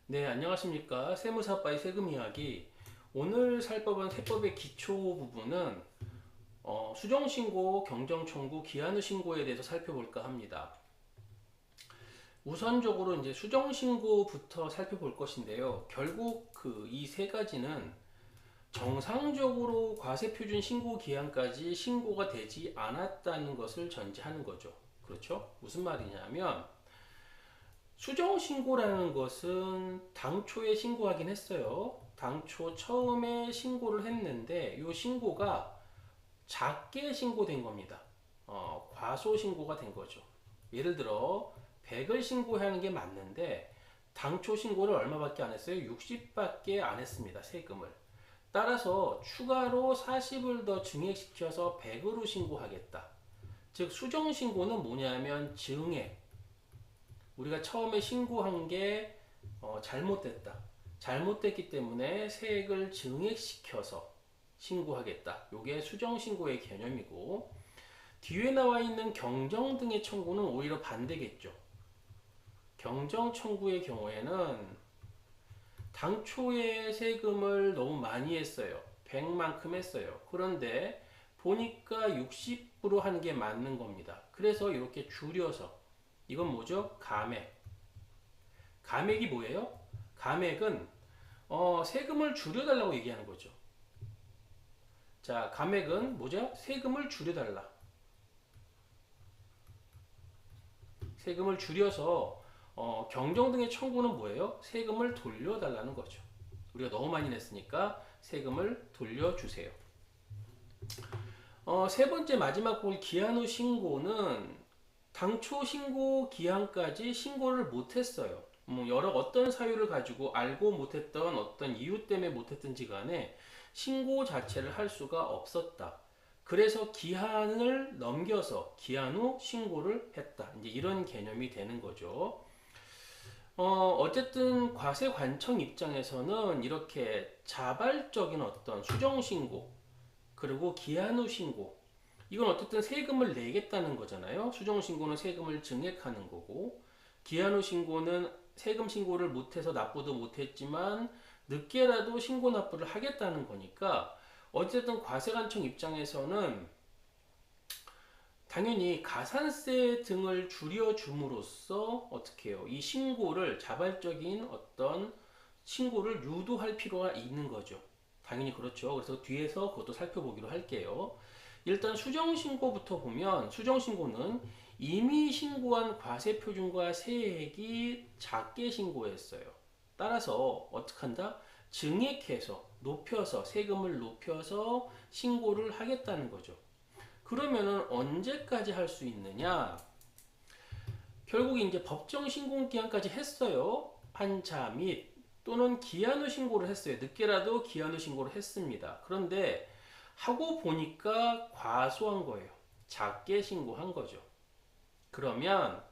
네, 안녕하십니까. 세무사빠의 세금 이야기. 오늘 살 법은 세법의 기초 부분은 수정신고, 경정청구, 기한후 신고에 대해서 살펴볼까 합니다. 우선적으로 이제 수정신고부터 살펴볼 것인데요. 결국 그 이 세 가지는 정상적으로 과세표준 신고 기한까지 신고가 되지 않았다는 것을 전제하는 거죠. 그렇죠? 무슨 말이냐면 수정 신고라는 것은 당초에 신고하긴 했어요. 당초 처음에 신고를 했는데 이 신고가 작게 신고된 겁니다. 과소 신고가 된 거죠. 예를 들어 100을 신고하는 게 맞는데 당초 신고를 얼마밖에 안 했어요? 60밖에 안 했습니다. 세금을. 따라서 추가로 40을 더 증액시켜서 100으로 신고하겠다. 즉 수정 신고는 뭐냐면 증액, 우리가 처음에 신고한 게 잘못됐다. 잘못됐기 때문에 세액을 증액시켜서 신고하겠다. 이게 수정신고의 개념이고, 뒤에 나와 있는 경정 등의 청구는 오히려 반대겠죠. 경정 청구의 경우에는 당초에 세금을 너무 많이 했어요. 100만큼 했어요. 그런데 보니까 60으로 하는 게 맞는 겁니다. 그래서 이렇게 줄여서, 이건 뭐죠? 감액. 감액이 뭐예요? 감액은 세금을 줄여달라고 얘기하는 거죠. 자, 감액은 뭐죠? 세금을 줄여달라. 세금을 줄여서 경정 등의 청구는 뭐예요? 세금을 돌려달라는 거죠. 우리가 너무 많이 냈으니까 세금을 돌려주세요. 세 번째 마지막 볼 기한 후 신고는 당초 신고 기한까지 신고를 못했어요. 여러 어떤 사유를 가지고 알고 못했던 어떤 이유 때문에 못했든지 간에 신고 자체를 할 수가 없었다. 그래서 기한을 넘겨서 기한 후 신고를 했다. 이제 이런 개념이 되는 거죠. 어쨌든 과세관청 입장에서는 이렇게 자발적인 어떤 수정신고, 그리고 기한 후 신고, 이건 어쨌든 세금을 내겠다는 거잖아요. 수정신고는 세금을 증액하는 거고, 기한 후 신고는 세금 신고를 못해서 납부도 못했지만 늦게라도 신고 납부를 하겠다는 거니까 어쨌든 과세관청 입장에서는 당연히 가산세 등을 줄여줌으로써 어떻게 해요? 이 신고를 자발적인 어떤 신고를 유도할 필요가 있는 거죠. 당연히 그렇죠. 그래서 뒤에서 그것도 살펴보기로 할게요. 일단 수정신고부터 보면 수정신고는 이미 신고한 과세표준과 세액이 작게 신고했어요. 따라서 어떻게 한다? 증액해서 높여서 세금을 높여서 신고를 하겠다는 거죠. 그러면은 언제까지 할 수 있느냐? 결국 이제 법정 신고 기한까지 했어요. 환차 및 또는 기한 후 신고를 했어요. 늦게라도 기한 후 신고를 했습니다. 그런데 하고 보니까 과소한 거예요. 작게 신고한 거죠. 그러면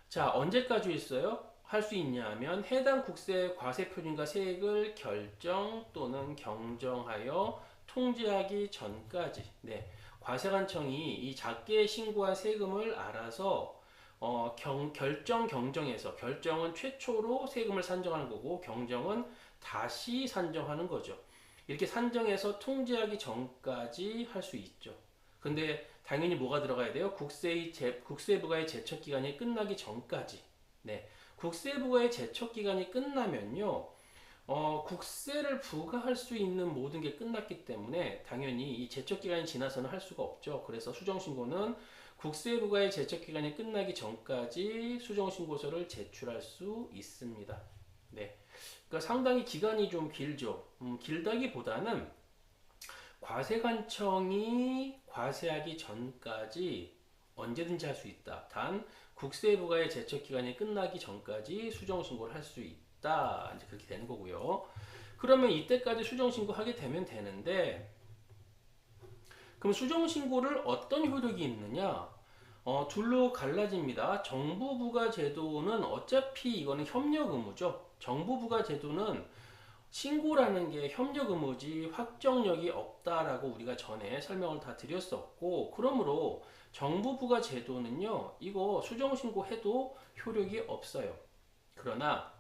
자, 언제까지 있어요? 할 수 있냐면 해당 국세 과세표준과 세액을 결정 또는 경정하여 통지하기 전까지, 네, 과세관청이 이 작게 신고한 세금을 알아서 결정 경정에서, 결정은 최초로 세금을 산정하는 거고 경정은 다시 산정하는 거죠. 이렇게 산정해서 통지하기 전까지 할 수 있죠. 근데 당연히 뭐가 들어가야 돼요? 국세부가의 제척 기간이 끝나기 전까지. 네. 국세부가의 제척 기간이 끝나면요. 국세를 부과할 수 있는 모든 게 끝났기 때문에 당연히 이 제척 기간이 지나서는 할 수가 없죠. 그래서 수정신고는 국세부가의 제척 기간이 끝나기 전까지 수정신고서를 제출할 수 있습니다. 네. 그러니까 상당히 기간이 좀 길죠. 길다기보다는 과세관청이 과세하기 전까지 언제든지 할 수 있다. 단 국세부가의 제척 기간이 끝나기 전까지 수정 신고를 할 수 있다. 이제 그렇게 되는 거고요. 그러면 이때까지 수정 신고하게 되면 되는데, 그럼 수정 신고를 어떤 효력이 있느냐? 둘로 갈라집니다. 정부 부가 제도는 어차피 이거는 협력 의무죠. 정부 부가 제도는 신고라는 게 협력 의무지 확정력이 없다라고 우리가 전에 설명을 다 드렸었고, 그러므로 정부 부가 제도는요, 이거 수정 신고해도 효력이 없어요. 그러나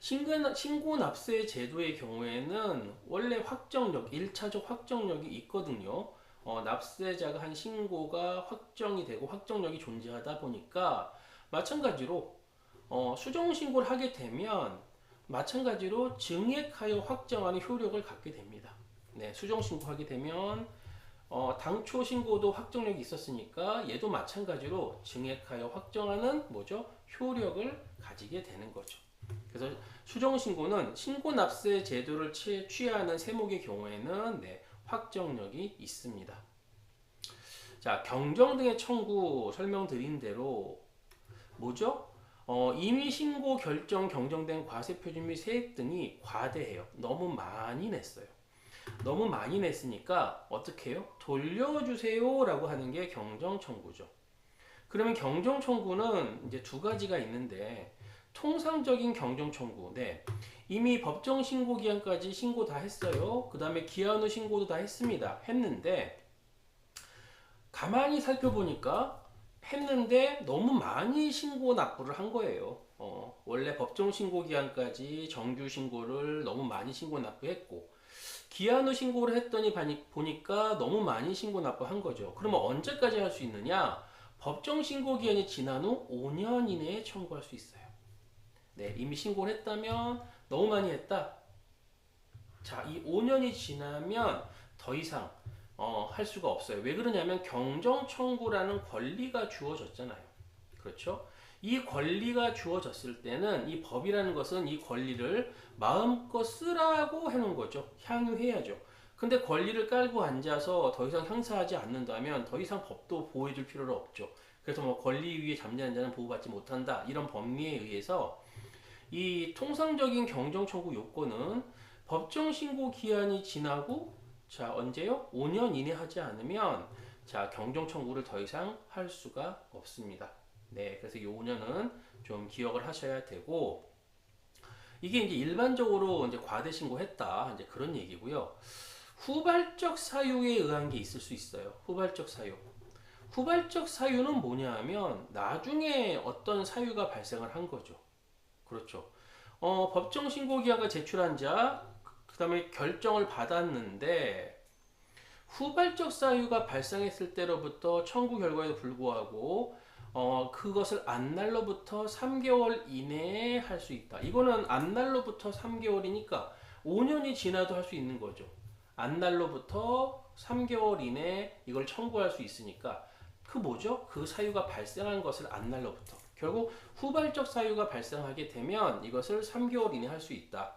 신고 납세 제도의 경우에는 원래 확정력, 1차적 확정력이 있거든요. 납세자가 한 신고가 확정이 되고 확정력이 존재하다 보니까 마찬가지로 수정 신고를 하게 되면 마찬가지로 증액하여 확정하는 효력을 갖게 됩니다. 네, 수정 신고하게 되면 당초 신고도 확정력이 있었으니까 얘도 마찬가지로 증액하여 확정하는 뭐죠? 효력을 가지게 되는 거죠. 그래서 수정 신고는 신고 납세 제도를 취하는 세목의 경우에는 네, 확정력이 있습니다. 자, 경정 등의 청구 설명드린 대로 뭐죠? 이미 신고 결정 경정된 과세 표준 및 세액 등이 과대해요. 너무 많이 냈어요. 너무 많이 냈으니까 어떻게 해요? 돌려주세요 라고 하는 게 경정 청구죠. 그러면 경정 청구는 이제 두 가지가 있는데 통상적인 경정 청구. 네. 이미 법정 신고 기한까지 신고 다 했어요. 그 다음에 기한 후 신고도 다 했습니다. 했는데 가만히 살펴보니까 했는데 너무 많이 신고 납부를 한 거예요. 원래 법정 신고 기한까지 정규 신고를 너무 많이 신고 납부했고 기한 후 신고를 했더니 보니까 너무 많이 신고 납부한 거죠. 그러면 언제까지 할 수 있느냐? 법정 신고 기한이 지난 후 5년 이내에 청구할 수 있어요. 네, 이미 신고를 했다면 너무 많이 했다. 자, 이 5년이 지나면 더 이상 할 수가 없어요. 왜 그러냐면 경정 청구라는 권리가 주어졌잖아요. 그렇죠? 이 권리가 주어졌을 때는 이 법이라는 것은 이 권리를 마음껏 쓰라고 해놓은 거죠. 향유해야죠. 근데 권리를 깔고 앉아서 더 이상 행사하지 않는다면 더 이상 법도 보호해줄 필요가 없죠. 그래서 뭐 권리 위에 잠자는 자는 보호받지 못한다. 이런 법리에 의해서 이 통상적인 경정 청구 요건은 법정 신고 기한이 지나고 자 언제요? 5년 이내 하지 않으면 자 경정 청구를 더 이상 할 수가 없습니다. 네, 그래서 이 5년은 좀 기억을 하셔야 되고 이게 이제 일반적으로 이제 과대 신고했다 이제 그런 얘기고요. 후발적 사유에 의한 게 있을 수 있어요. 후발적 사유. 후발적 사유는 뭐냐 하면 나중에 어떤 사유가 발생을 한 거죠. 그렇죠. 법정 신고 기한과 제출한 자, 그 다음에 결정을 받았는데 후발적 사유가 발생했을 때로부터 청구 결과에도 불구하고 그것을 안날로부터 3개월 이내에 할 수 있다. 이거는 안날로부터 3개월이니까 5년이 지나도 할 수 있는 거죠. 안날로부터 3개월 이내에 이걸 청구할 수 있으니까 그 뭐죠? 그 사유가 발생한 것을 안날로부터 결국 후발적 사유가 발생하게 되면 이것을 3개월 이내에 할 수 있다.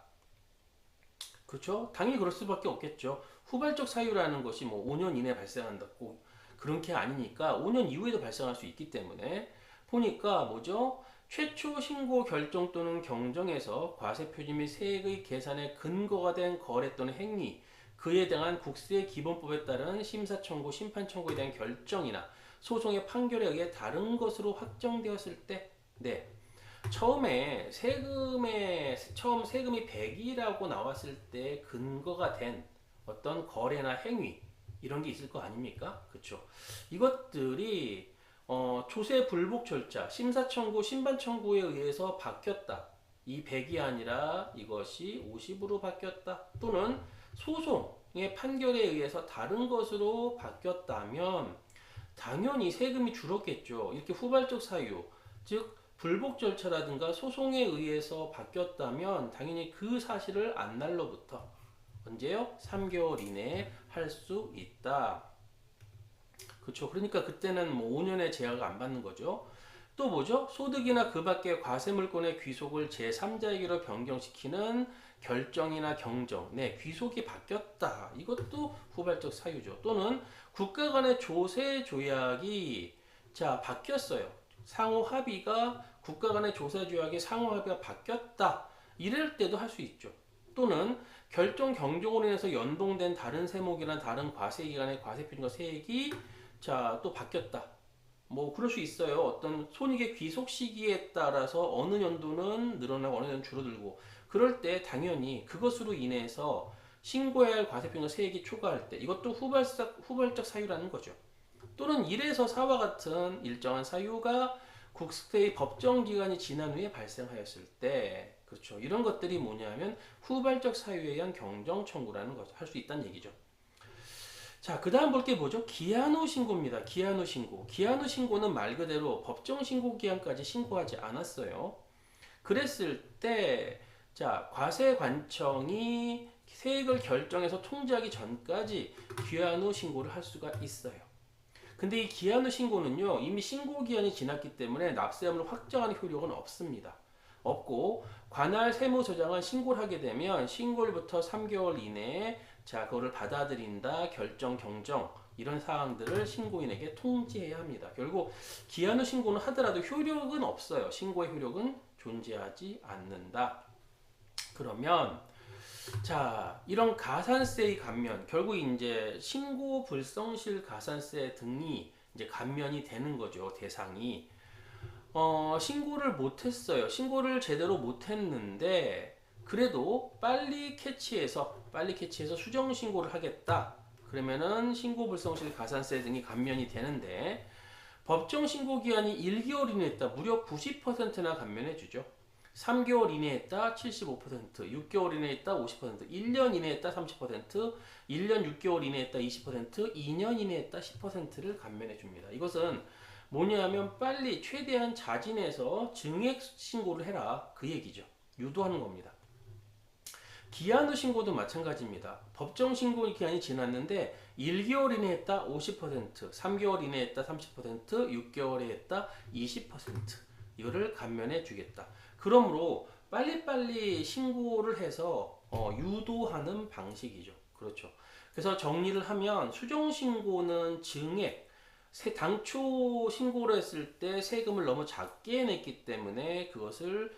그렇죠? 당연히 그럴 수밖에 없겠죠. 후발적 사유라는 것이 뭐 5년 이내에 발생한다고 그런 게 아니니까 5년 이후에도 발생할 수 있기 때문에 보니까 뭐죠? 최초 신고 결정 또는 경정에서 과세 표준 및 세액의 계산의 근거가 된 거래 또는 행위 그에 대한 국세 기본법에 따른 심사 청구, 심판 청구에 대한 결정이나 소송의 판결에 의해 다른 것으로 확정되었을 때, 네. 처음 세금이 100이라고 나왔을 때 근거가 된 어떤 거래나 행위 이런 게 있을 거 아닙니까? 그렇죠. 이것들이 조세 불복 절차, 심사 청구, 심판 청구에 의해서 바뀌었다. 이 100이 아니라 이것이 50으로 바뀌었다. 또는 소송의 판결에 의해서 다른 것으로 바뀌었다면 당연히 세금이 줄었겠죠. 이렇게 후발적 사유, 즉 불복 절차라든가 소송에 의해서 바뀌었다면 당연히 그 사실을 안날로부터 언제요? 3개월 이내에 할 수 있다. 그렇죠. 그러니까 그때는 뭐 5년의 제한을 안 받는 거죠. 또 뭐죠? 소득이나 그 밖의 과세물권의 귀속을 제3자에게로 변경시키는 결정이나 경정. 네, 귀속이 바뀌었다. 이것도 후발적 사유죠. 또는 국가 간의 조세 조약이 자, 바뀌었어요. 상호 합의가 국가 간의 조세 조약의 상호 합의가 바뀌었다. 이럴 때도 할 수 있죠. 또는 결정 경종으로 인해서 연동된 다른 세목이나 다른 과세 기간의 과세 표준과 세액이 자, 또 바뀌었다. 뭐 그럴 수 있어요. 어떤 손익의 귀속 시기에 따라서 어느 연도는 늘어나고 어느 연도는 줄어들고 그럴 때 당연히 그것으로 인해서 신고해야 할 과세 표준과 세액이 초과할 때 이것도 후발적 사유라는 거죠. 또는 1에서 4와 같은 일정한 사유가 국세의 법정 기간이 지난 후에 발생하였을 때, 그렇죠. 이런 것들이 뭐냐면 후발적 사유에 의한 경정 청구라는 것을 할 수 있다는 얘기죠. 자, 그 다음 볼 게 뭐죠? 기한 후 신고입니다. 기한 후 신고. 기한 후 신고는 말 그대로 법정 신고 기한까지 신고하지 않았어요. 그랬을 때, 자, 과세관청이 세액을 결정해서 통지하기 전까지 기한 후 신고를 할 수가 있어요. 근데 이 기한 후 신고는요, 이미 신고 기한이 지났기 때문에 납세함을 확정하는 효력은 없습니다. 없고, 관할 세무서장은 신고를 하게 되면 신고일부터 3개월 이내에 자, 그거를 받아들인다, 결정, 경정, 이런 사항들을 신고인에게 통지해야 합니다. 결국 기한 후 신고는 하더라도 효력은 없어요. 신고의 효력은 존재하지 않는다. 그러면 자, 이런 가산세의 감면, 결국 이제 신고 불성실 가산세 등이 이제 감면이 되는 거죠, 대상이. 신고를 못했어요. 신고를 제대로 못했는데, 그래도 빨리 캐치해서 수정 신고를 하겠다. 그러면은 신고 불성실 가산세 등이 감면이 되는데, 법정 신고 기한이 1개월 이내에 있다. 무려 90%나 감면해 주죠. 3개월 이내에 했다 75%, 6개월 이내에 했다 50%, 1년 이내에 했다 30%, 1년 6개월 이내에 했다 20%, 2년 이내에 했다 10%를 감면해 줍니다. 이것은 뭐냐면 빨리 최대한 자진해서 증액 신고를 해라 그 얘기죠. 유도하는 겁니다. 기한 후 신고도 마찬가지입니다. 법정 신고 기한이 지났는데 1개월 이내에 했다 50%, 3개월 이내에 했다 30%, 6개월에 했다 20% 이거를 감면해 주겠다. 그러므로 빨리빨리 신고를 해서 유도하는 방식이죠. 그렇죠. 그래서 정리를 하면 수정 신고는 증액, 당초 신고를 했을 때 세금을 너무 작게 냈기 때문에 그것을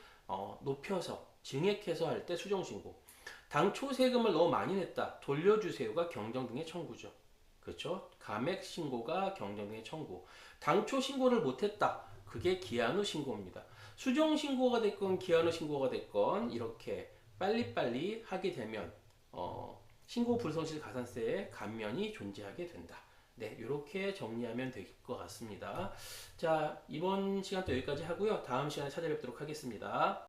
높여서 증액해서 할 때 수정 신고. 당초 세금을 너무 많이 냈다. 돌려주세요가 경정 등의 청구죠. 그렇죠? 감액 신고가 경정 등의 청구. 당초 신고를 못했다. 그게 기한 후 신고입니다. 수정 신고가 됐건 기한 후 신고가 됐건 이렇게 빨리빨리 하게 되면 신고 불성실 가산세의 감면이 존재하게 된다. 네, 이렇게 정리하면 될 것 같습니다. 자, 이번 시간도 여기까지 하고요. 다음 시간에 찾아뵙도록 하겠습니다.